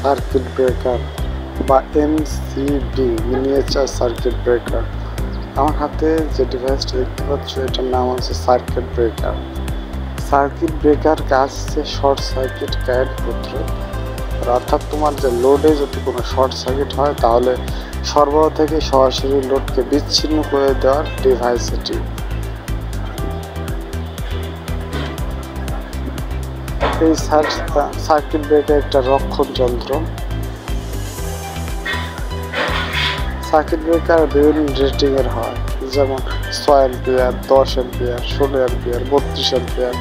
Circuit breaker বা MCB miniature circuit breaker. আমার হাতে যে ডিভাইসটা দেখতে পাচ্ছ এটার নাম হচ্ছে সার্কিট ব্রেকার। সার্কিট ব্রেকার কাজ হচ্ছে শর্ট সার্কিট কারেন্ট প্রতিরোধ, অর্থাৎ তোমার যে লোডে যদি কোনো শর্ট সার্কিট হয় তাহলে সরবরাহ থেকে সরাসরি লোডকে বিচ্ছিন্ন করে দেওয়ার ডিভাইস এটি। এই সার্কিট ব্রেকার একটা রক্ষণ যন্ত্র। সার্কিট ব্রেকার বিভিন্ন রেটিং এর হয়, যেমন 6 ampere, 10 ampere, 16 ampere, 32 ampere,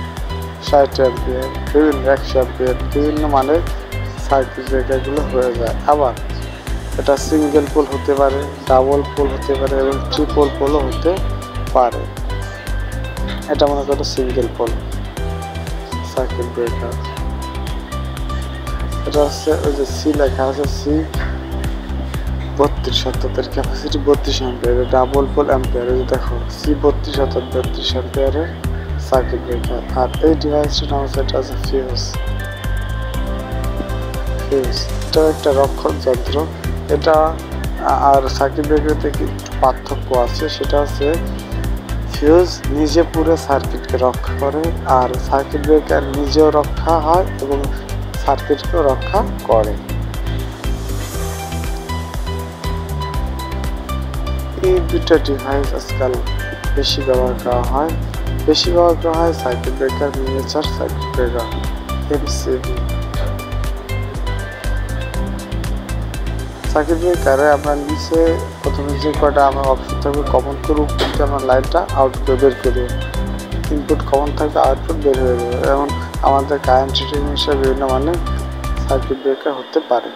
60 ampere, বিভিন্ন 100 অ্যাম্পিয়ার, বিভিন্ন মানের সার্কিট ব্রেকারগুলো হয়ে যায়। আবার এটা সিঙ্গেল পোল হতে পারে, ডাবল পোল হতে পারে এবং ট্রিপল পোলও হতে পারে। এটা মনে করো সিঙ্গেল পোল সার্কিট ব্রেকার। এটা হচ্ছে ওই যে সি লেখা আছে, C 32 capacity 32 ampere, double pole ampere. এই দেখো সি 32 অ্যাম্পিয়ারের সার্কিট ব্রেকার। আর এই ডিভাইসটির নাম হচ্ছে, এটা আছে ফিউজ। এটা একটা রক্ষণ যন্ত্র। এটা আর সার্কিট ব্রেকার থেকে একটু পার্থক্য আছে, সেটা হচ্ছে ফিউজ নিজে পুরো সার্কিটকে রক্ষা করে, আর সার্কিট ব্রেকার নিজেও রক্ষা হয় এবং সার্কিটকেও রক্ষা করে। এই দুটো ডিভাইস আজকাল বেশি ব্যবহার করা হয়। Circuit breaker, miniature circuit breaker, MCB. Circuit ব্রেকারে আমরা নিচে প্রথমে যে কয়টা আমরা অপশন থাকবে কমন করে উপর থেকে আমরা লাইনটা আউটপুট বের করি, ইনপুট কমন থাকবে, আউটপুট বের হয়ে যাবে। এবং আমাদের কারেন্ট রেটিং হিসেবে বিভিন্ন মানে সার্কিট ব্রেকার হতে পারে।